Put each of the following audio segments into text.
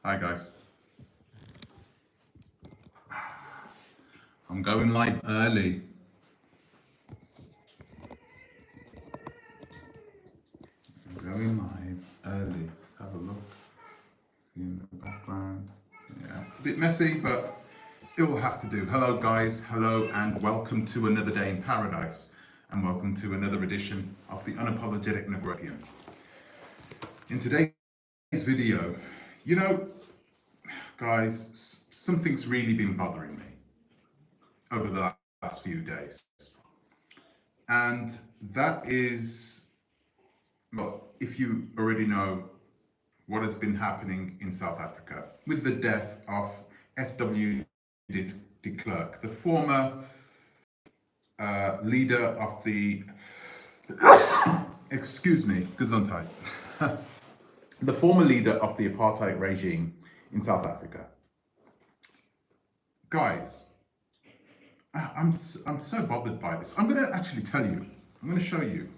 Hi guys. I'm going live early. I'm going live early. Let's have a look. See in the background. Yeah, it's a bit messy, but it will have to do. Hello guys, hello and welcome to another day in paradise. And welcome to another edition of the Unapologetic In today's video, guys, something's really been bothering me over the last few days. And that is, well, if you already know what has been happening in South Africa with the death of F.W. de Klerk, the former leader of the, excuse me, Gesundheit, the former leader of the apartheid regime in South Africa. Guys, I'm so bothered by this. I'm going to actually tell you, I'm going to show you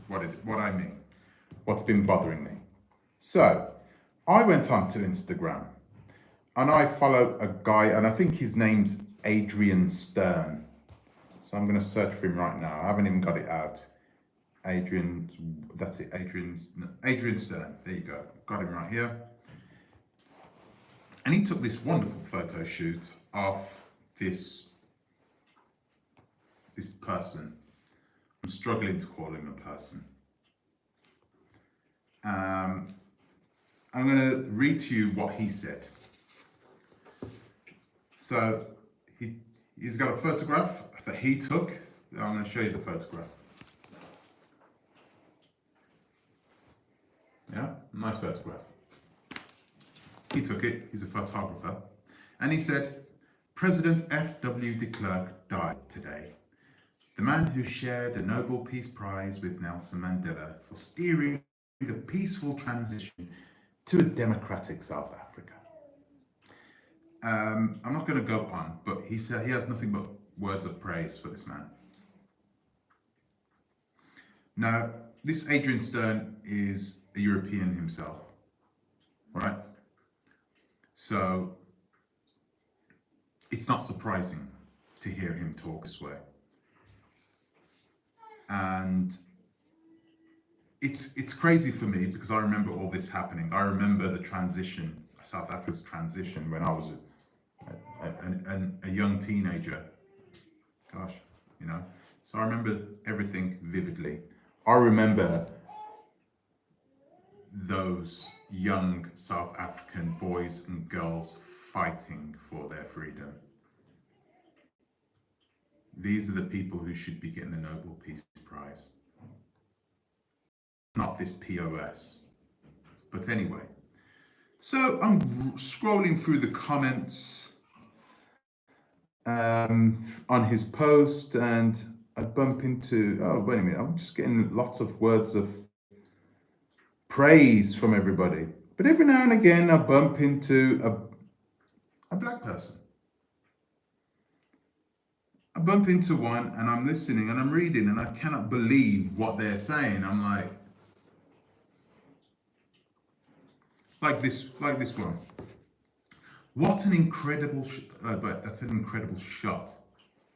what I mean, what's been bothering me. So, I went onto Instagram and I follow a guy, and I think his name's Adrian Stern. So I'm going to search for him right now. I haven't even got it out. Adrian, that's it, Adrian Stern. There you go. Got him right here. And he took this wonderful photo shoot of this person. I'm struggling to call him a person. I'm going to read to you what he said. So he's got a photograph that he took. I'm going to show you the photograph. Yeah, nice photograph. He took it. He's a photographer. And he said, President F.W. de Klerk died today. The man who shared a Nobel Peace Prize with Nelson Mandela for steering a peaceful transition to a democratic South Africa. I'm not going to go on, but he said he has nothing but words of praise for this man. Now, this Adrian Stern is a European himself, right? So it's not surprising to hear him talk this way. And it's crazy for me because I remember all this happening. I remember the transition, South Africa's transition, when I was a young teenager. Gosh, So I remember everything vividly. I remember those young South African boys and girls fighting for their freedom. These are the people who should be getting the Nobel Peace Prize, not this POS. But anyway, so I'm scrolling through the comments on his post, and I bump into, oh, wait a minute, I'm just getting lots of words of praise from everybody. But every now and again, I bump into a black person. I bump into one and I'm listening and I'm reading and I cannot believe what they're saying. I'm like this one. What an incredible, but that's an incredible shot.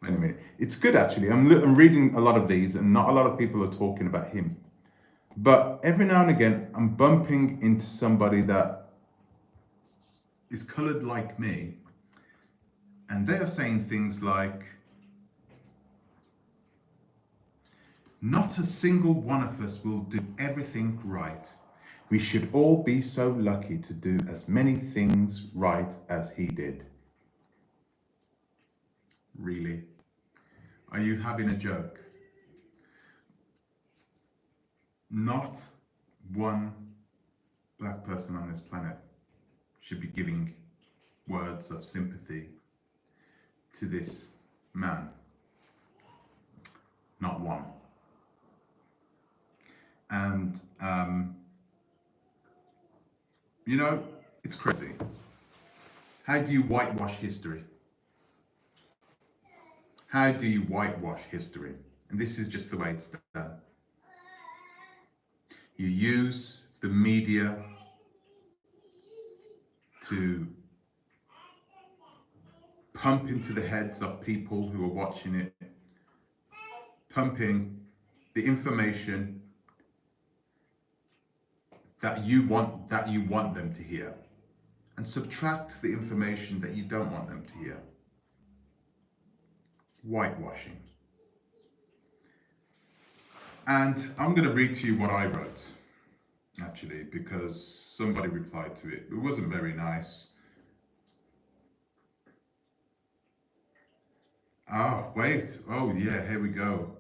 Wait a minute. It's good actually. I'm reading a lot of these and not a lot of people are talking about him. But every now and again, I'm bumping into somebody that is colored like me. And they are saying things like, not a single one of us will do everything right. We should all be so lucky to do as many things right as he did. Really? Are you having a joke? Not one black person on this planet should be giving words of sympathy to this man. Not one. And, it's crazy. How do you whitewash history? How do you whitewash history? And this is just the way it's done. You use the media to pump into the heads of people who are watching it, pumping the information that you want them to hear, and subtract the information that you don't want them to hear. Whitewashing. And I'm going to read to you what I wrote, actually, because somebody replied to it. It wasn't very nice. Ah, wait. Oh, yeah, here we go.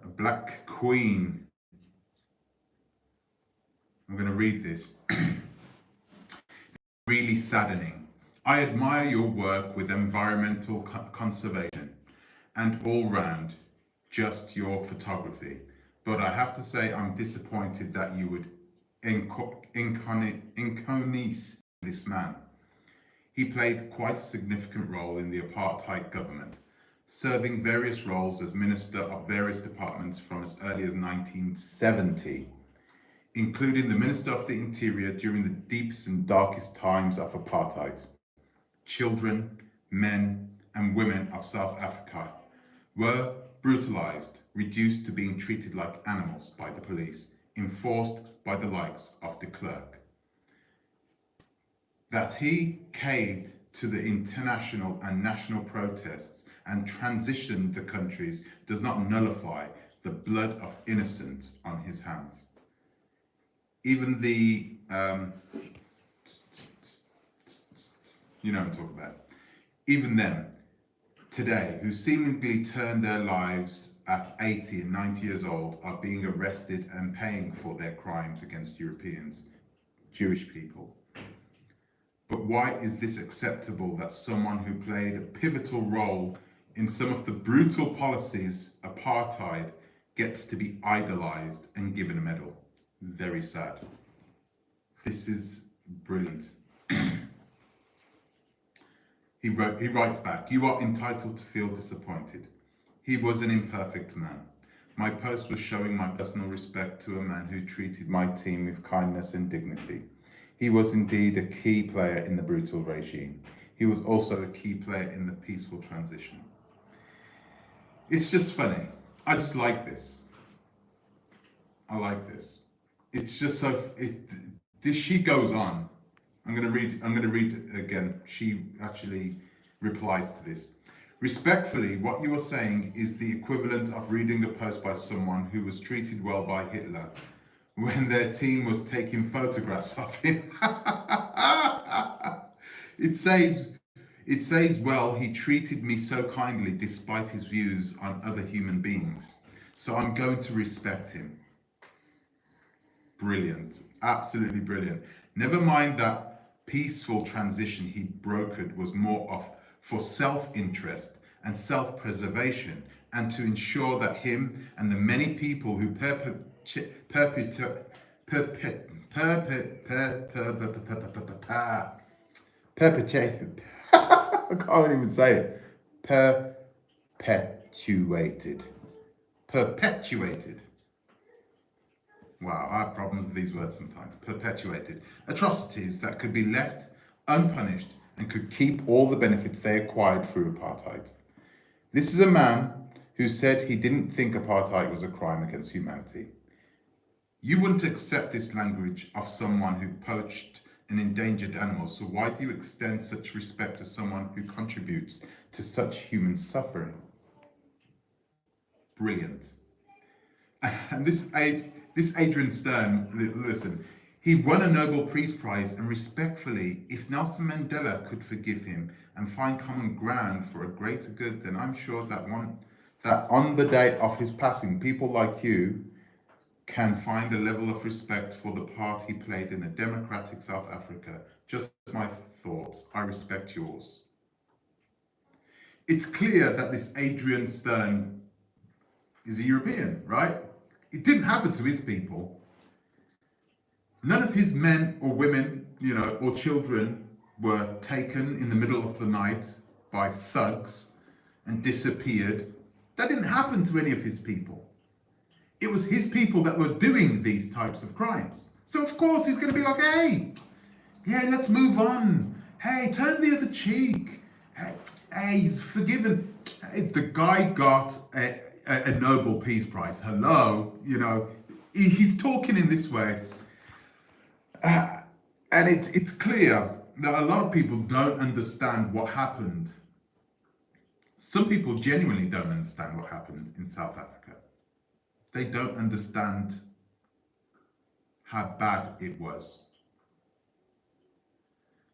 A Black Queen. I'm going to read this. Really saddening. I admire your work with environmental conservation and all round just your photography. But I have to say I'm disappointed that you would inconice this man. He played quite a significant role in the apartheid government, serving various roles as minister of various departments from as early as 1970, including the Minister of the Interior during the deepest and darkest times of apartheid. Children, men, and women of South Africa were brutalized, reduced to being treated like animals by the police, enforced by the likes of de Klerk. That he caved to the international and national protests and transitioned the countries does not nullify the blood of innocents on his hands. Even the, you know what I'm talking about, even them today, who seemingly turned their lives at 80 and 90 years old, are being arrested and paying for their crimes against Europeans, Jewish people. But why is this acceptable that someone who played a pivotal role in some of the brutal policies, apartheid, gets to be idolized and given a medal? Very sad. This is brilliant. He writes back, you are entitled to feel disappointed. He was an imperfect man. My post was showing my personal respect to a man who treated my team with kindness and dignity. He was indeed a key player in the brutal regime. He was also a key player in the peaceful transition. It's just funny. I just like this. I like this. It's just so, she goes on. I'm going to read it again. She actually replies to this. Respectfully, what you are saying is the equivalent of reading a post by someone who was treated well by Hitler when their team was taking photographs of him. It says, well, he treated me so kindly despite his views on other human beings. So I'm going to respect him. Brilliant. Absolutely brilliant. Never mind that peaceful transition he brokered was more of for self-interest and self-preservation, and to ensure that him and the many people who perpetuate I can't even say it. Perpetuated. Wow, I have problems with these words sometimes. Perpetuated atrocities that could be left unpunished and could keep all the benefits they acquired through apartheid. This is a man who said he didn't think apartheid was a crime against humanity. You wouldn't accept this language of someone who poached an endangered animal, so why do you extend such respect to someone who contributes to such human suffering? Brilliant. And this Adrian Stern, listen, he won a Nobel Peace Prize, and respectfully, if Nelson Mandela could forgive him and find common ground for a greater good, then I'm sure that on the day of his passing, people like you can find a level of respect for the part he played in a democratic South Africa. Just my thoughts. I respect yours. It's clear that this Adrian Stern is a European, right? It didn't happen to his people. None of his men or women, or children were taken in the middle of the night by thugs and disappeared. That didn't happen to any of his people. It was his people that were doing these types of crimes. So of course he's going to be like, hey, Yeah, let's move on. Hey, turn the other cheek. Hey, he's forgiven. Hey, the guy got a Nobel Peace Prize. Hello, he's talking in this way. And it's clear that a lot of people don't understand what happened. Some people genuinely don't understand what happened in South Africa. They don't understand how bad it was.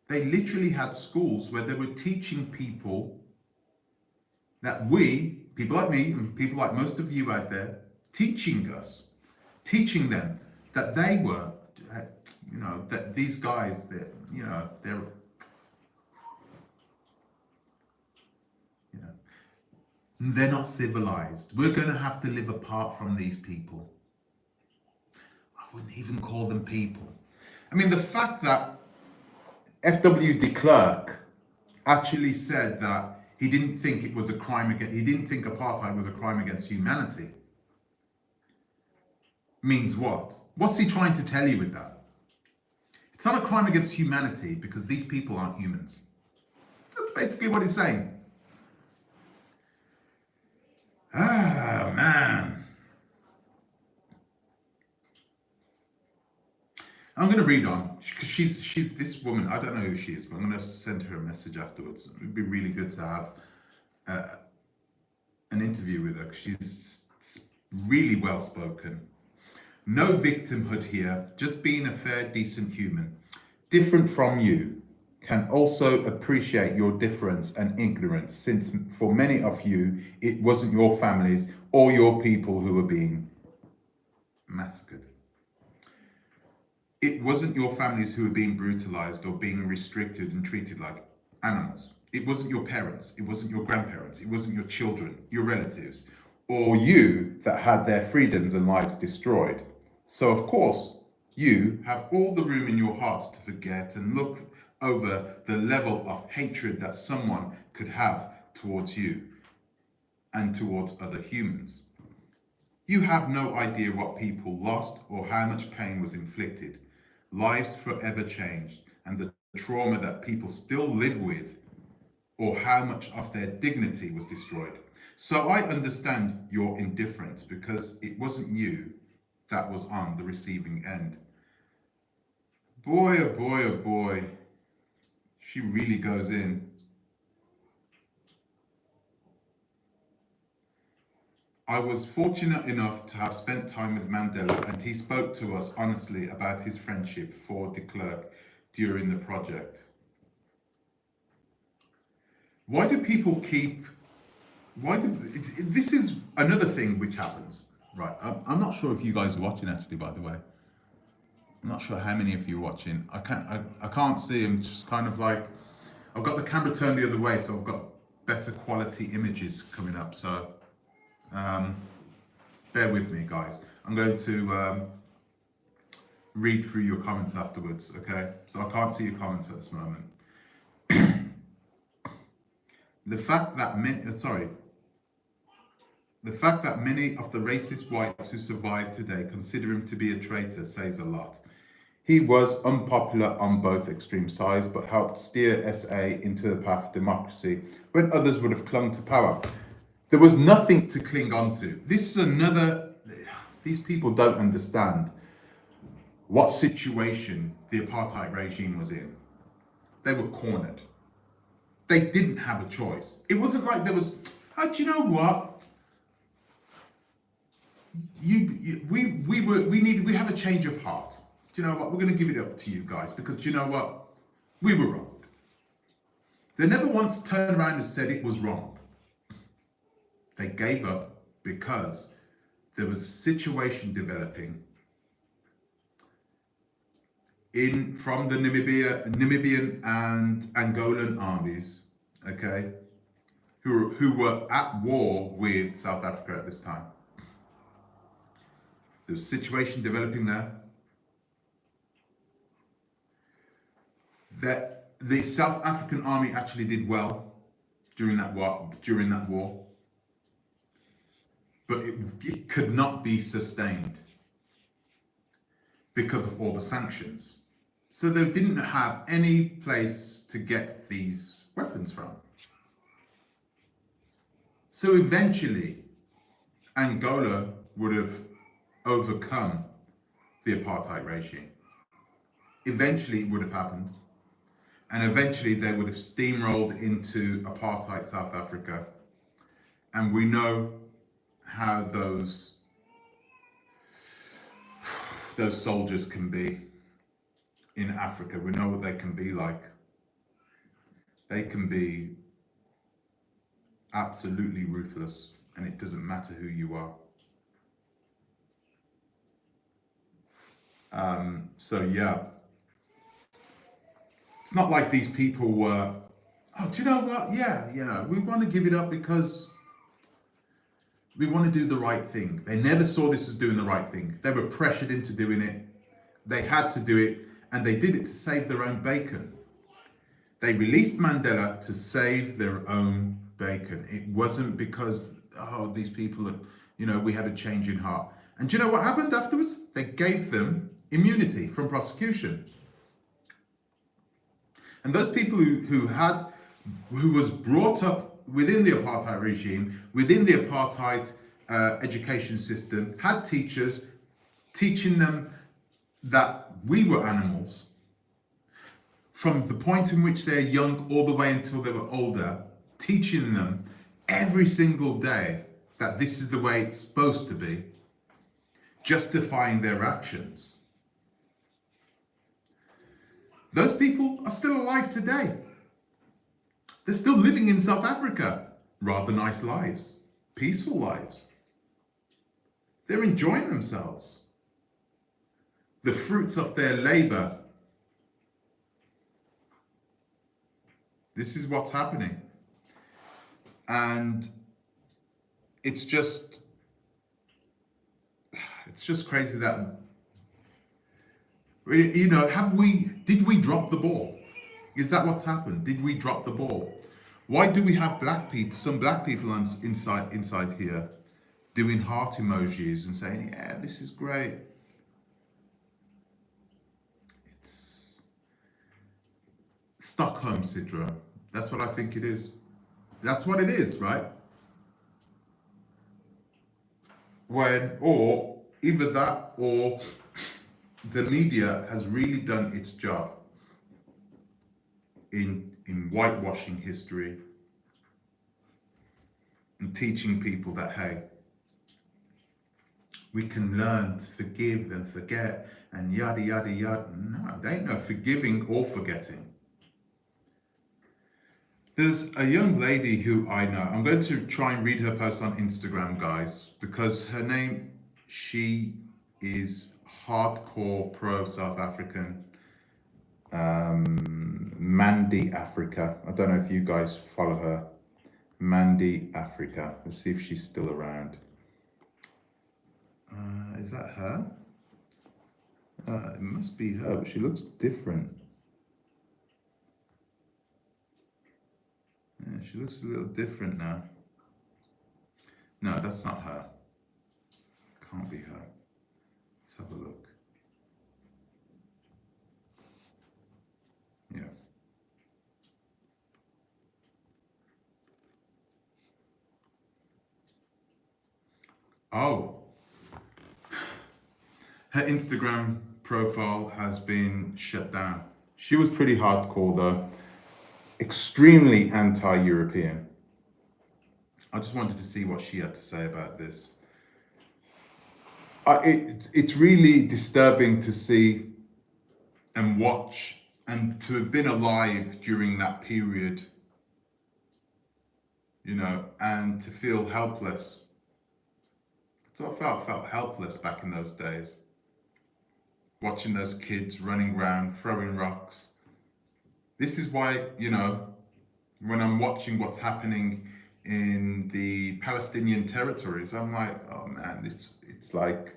They literally had schools where they were teaching people that people like me and people like most of you out there, teaching them that they were, that these guys, that, they're not civilized. We're going to have to live apart from these people. I wouldn't even call them people. I mean, the fact that F.W. de Klerk actually said that he didn't think it was a crime against, he didn't think apartheid was a crime against humanity means what? What's he trying to tell you with that? It's not a crime against humanity because these people aren't humans. That's basically what he's saying. Ah, man. I'm going to read on. She's this woman. I don't know who she is, but I'm going to send her a message afterwards. It would be really good to have an interview with her. She's really well spoken. No victimhood here, just being a fair, decent human. Different from you. Can also appreciate your difference and ignorance, since for many of you, it wasn't your families or your people who were being massacred. It wasn't your families who were being brutalized or being restricted and treated like animals. It wasn't your parents, it wasn't your grandparents, it wasn't your children, your relatives, or you that had their freedoms and lives destroyed. So of course, you have all the room in your hearts to forget and look over the level of hatred that someone could have towards you and towards other humans. You have no idea what people lost or how much pain was inflicted, lives forever changed, and the trauma that people still live with, or how much of their dignity was destroyed. So I understand your indifference because it wasn't you that was on the receiving end. Boy, oh boy, oh boy. She really goes in. I was fortunate enough to have spent time with Mandela, and he spoke to us honestly about his friendship for de Klerk during the project. Why do people keep... this is another thing which happens, right? I'm not sure if you guys are watching actually, by the way. I'm not sure how many of you are watching. I can't see. I'm just kind of like, I've got the camera turned the other way, so I've got better quality images coming up. So bear with me, guys. I'm going to read through your comments afterwards, okay? So I can't see your comments at this moment. The fact that many of the racist whites who survive today consider him to be a traitor says a lot. He was unpopular on both extreme sides, but helped steer SA into the path of democracy when others would have clung to power. There was nothing to cling on to. This is another... These people don't understand what situation the apartheid regime was in. They were cornered. They didn't have a choice. It wasn't like there was... Oh, do you know what? We have a change of heart. Do you know what? We're going to give it up to you guys because do you know what? We were wrong. They never once turned around and said it was wrong. They gave up because there was a situation developing from the Namibian and Angolan armies, okay, who were at war with South Africa at this time. There was a situation developing there. That the South African army actually did well during that war, but it could not be sustained because of all the sanctions. So they didn't have any place to get these weapons from. So eventually, Angola would have overcome the apartheid regime. Eventually, it would have happened. And eventually, they would have steamrolled into apartheid South Africa. And we know how those soldiers can be in Africa. We know what they can be like. They can be absolutely ruthless, and it doesn't matter who you are. So yeah, it's not like these people were, oh, do you know what? Yeah, we want to give it up because we want to do the right thing. They never saw this as doing the right thing. They were pressured into doing it. They had to do it, and they did it to save their own bacon. They released Mandela to save their own bacon. It wasn't because, oh, these people are, we had a change in heart. And do you know what happened afterwards? They gave them immunity from prosecution. And those people who was brought up within the apartheid regime, within the apartheid education system, had teachers teaching them that we were animals, from the point in which they're young all the way until they were older, teaching them every single day that this is the way it's supposed to be, justifying their actions. Those people are still alive today. They're still living in South Africa. Rather nice lives, peaceful lives. They're enjoying themselves. The fruits of their labor. This is what's happening. And it's just crazy that, did we drop the ball? Is that what's happened? Did we drop the ball? Why do we have some black people inside here doing heart emojis and saying, yeah, this is great? It's Stockholm syndrome. That's what I think it is. That's what it is, right? Or either that, or the media has really done its job in whitewashing history and teaching people that, hey, we can learn to forgive and forget and yada, yada, yada. No, there ain't no forgiving or forgetting. There's a young lady who I know. I'm going to try and read her post on Instagram, guys, because her name, she is hardcore pro South African. Mandy Africa. I don't know if you guys follow her. Mandy Africa. Let's see if she's still around. Is that her? It must be her, but she looks different. Yeah, she looks a little different now. No, that's not her. Can't be her. Let's have a look. Yeah. Oh. Her Instagram profile has been shut down. She was pretty hardcore though. Extremely anti-European. I just wanted to see what she had to say about this. It's really disturbing to see and watch, and to have been alive during that period, and to feel helpless. So I felt helpless back in those days. Watching those kids running around, throwing rocks. This is why, when I'm watching what's happening in the Palestinian territories, I'm like, oh man, it's like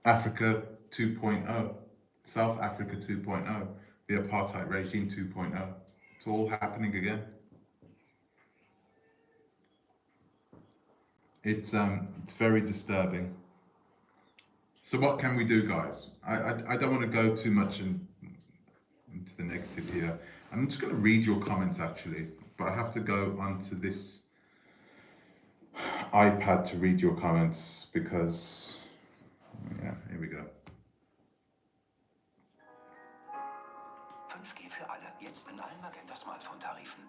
Africa 2.0, South Africa 2.0, the apartheid regime 2.0. It's all happening again. It's very disturbing. So what can we do, guys? I don't want to go too much the negative here. I'm just going to read your comments actually, but I have to go onto this iPad to read your comments because, yeah, here we go. 5G für alle. Jetzt in allen Magenta-Smartphone-Tarifen.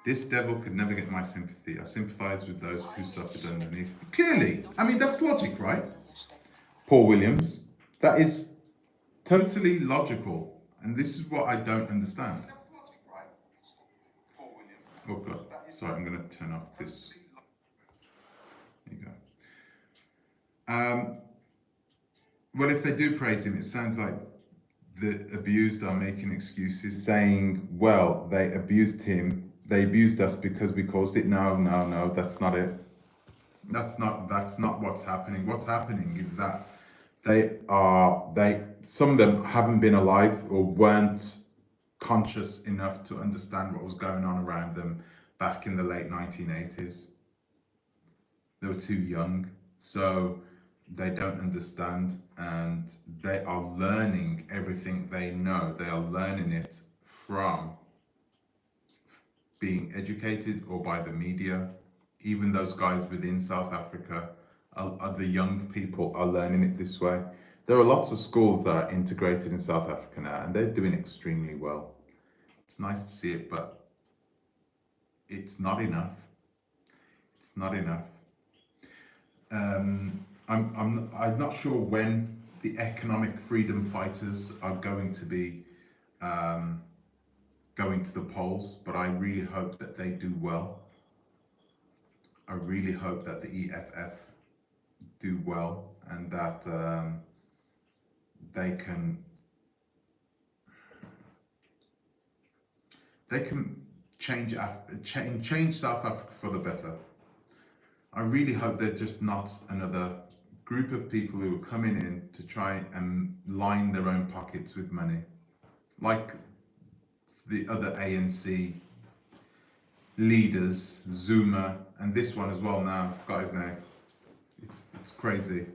This devil could never get my sympathy. I sympathize with those who suffered underneath. Clearly, I mean, that's logic, right? Paul Williams, that is totally logical. And this is what I don't understand. Oh God, sorry, I'm going to turn off this. There you go. Well, if they do praise him, it sounds like the abused are making excuses, saying, well, they abused him, they abused us because we caused it. No, that's not it. That's not what's happening. What's happening is that some of them haven't been alive or weren't conscious enough to understand what was going on around them back in the late 1980s. They were too young, so they don't understand, and they are learning everything they know. They are learning it from being educated or by the media. Even those guys within South Africa, the young people are learning it this way. There are lots of schools that are integrated in South Africa now, and they're doing extremely well. It's nice to see it, but it's not enough. It's not enough. I'm not sure when the economic freedom fighters are going to be going to the polls, but I really hope that they do well. I really hope that the EFF do well and that they can change South Africa for the better. I really hope they're just not another group of people who are coming in to try and line their own pockets with money, like the other ANC leaders, Zuma, and this one as well now, I forgot his name. It's crazy.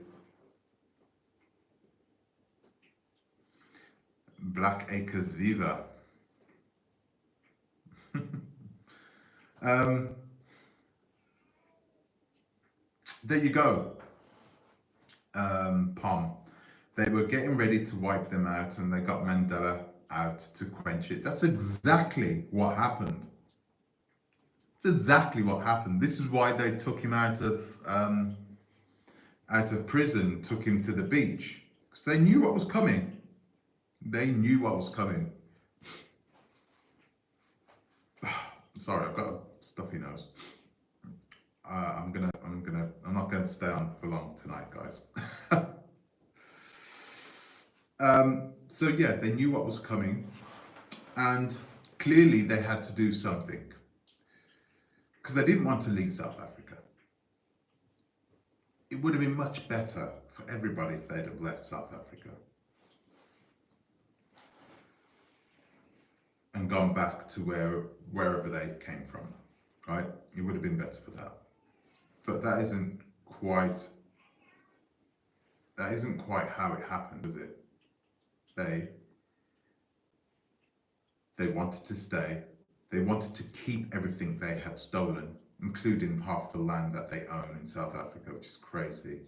Black Acres Viva. There you go, POM. They were getting ready to wipe them out and they got Mandela out to quench it. That's exactly what happened. It's exactly what happened. This is why they took him out of prison, took him to the beach, because they knew what was coming. They knew what was coming. Sorry, I've got a stuffy nose. I'm not going to stay on for long tonight, guys. So yeah, they knew what was coming, and clearly they had to do something because they didn't want to leave South Africa. It would have been much better for everybody if they'd have left South Africa and gone back to wherever they came from, right? It would have been better for that. But that isn't quite how it happened, is it? They wanted to stay. They wanted to keep everything they had stolen, including half the land that they own in South Africa, which is crazy.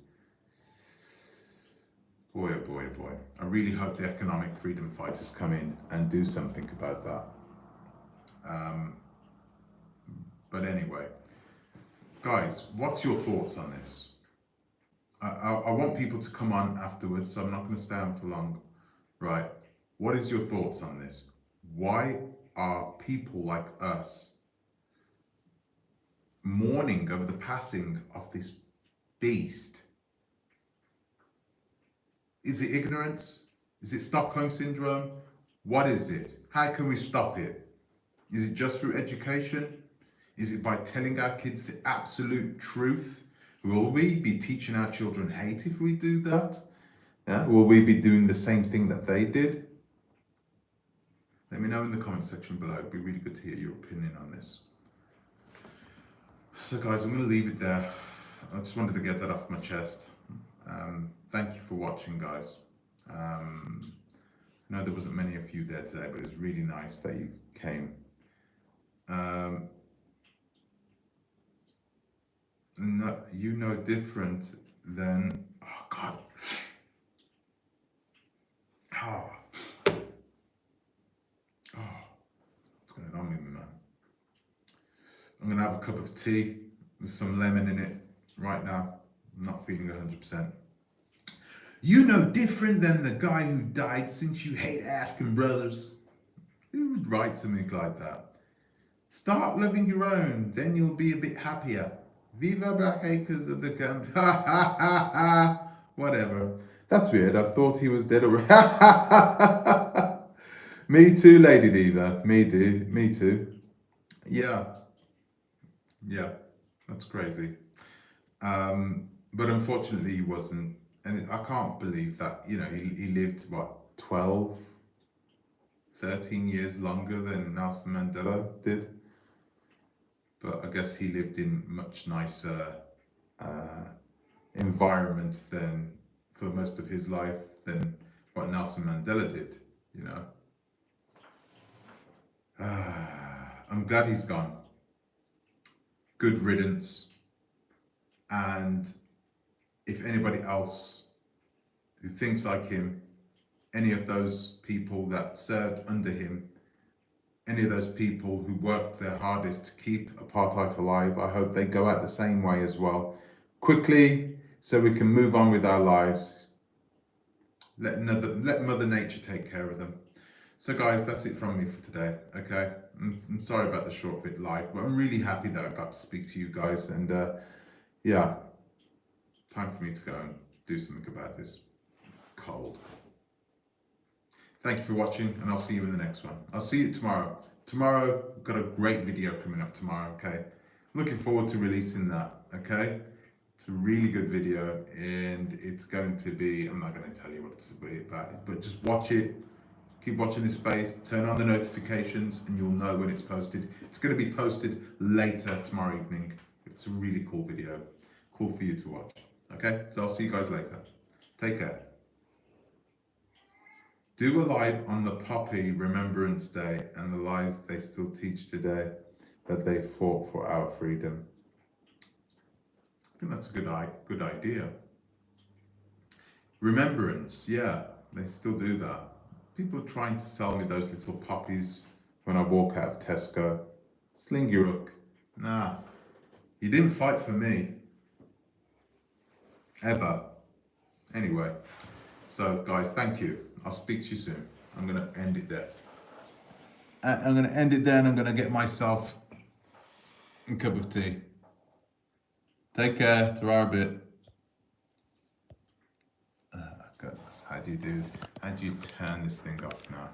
Boy, oh boy, oh boy. I really hope the economic freedom fighters come in and do something about that. But anyway, guys, what's your thoughts on this? I want people to come on afterwards, so I'm not going to stay on for long. Right, what is your thoughts on this? Why are people like us mourning over the passing of this beast? Is it ignorance? Is it Stockholm Syndrome? What is it? How can we stop it? Is it just through education? Is it by telling our kids the absolute truth? Will we be teaching our children hate if we do that? Yeah? Will we be doing the same thing that they did? Let me know in the comment section below. It'd be really good to hear your opinion on this. So guys, I'm going to leave it there. I just wanted to get that off my chest. Thank you for watching, guys. I know there wasn't many of you there today, but it was really nice that you came. No, you know different than, oh God. Oh. Oh, what's going on with me, man? I'm gonna have a cup of tea with some lemon in it right now. I'm not feeling 100%. You know different than the guy who died since you hate African brothers. Who would write something like that? Start loving your own, then you'll be a bit happier. Viva Black Acres of the Camp. Ha ha ha ha. Whatever. That's weird. I thought he was dead already. Me too, Lady Diva. Me too. Yeah. Yeah. That's crazy. But unfortunately he wasn't. And I can't believe that, you know, he lived, what, 12, 13 years longer than Nelson Mandela did. But I guess he lived in much nicer environment than, for most of his life, than what Nelson Mandela did, you know. I'm glad he's gone. Good riddance. And if anybody else who thinks like him, any of those people that served under him, any of those people who worked their hardest to keep apartheid alive, I hope they go out the same way as well. Quickly, so we can move on with our lives. Let Mother Nature take care of them. So guys, that's it from me for today, okay? I'm sorry about the short bit live, but I'm really happy that I got to speak to you guys, and yeah, time for me to go and do something about this cold. Thank you for watching, and I'll see you in the next one. I'll see you tomorrow. Tomorrow, I've got a great video coming up tomorrow, okay? I'm looking forward to releasing that, okay? It's a really good video, and it's going to be, I'm not going to tell you what it's about, but just watch it. Keep watching this space, turn on the notifications, and you'll know when it's posted. It's going to be posted later tomorrow evening. It's a really cool video. Cool for you to watch, okay? So I'll see you guys later. Take care. Do a live on the Poppy Remembrance Day and the lies they still teach today, that they fought for our freedom. I think that's a good idea. Remembrance, yeah, they still do that. People trying to sell me those little poppies when I walk out of Tesco. Sling your hook. Nah, you didn't fight for me. Ever. Anyway, so guys, thank you. I'll speak to you soon. I'm going to end it there. I'm going to end it there, and I'm going to get myself a cup of tea. Take care. Ta-ra a bit. Goodness, how do you turn this thing off now?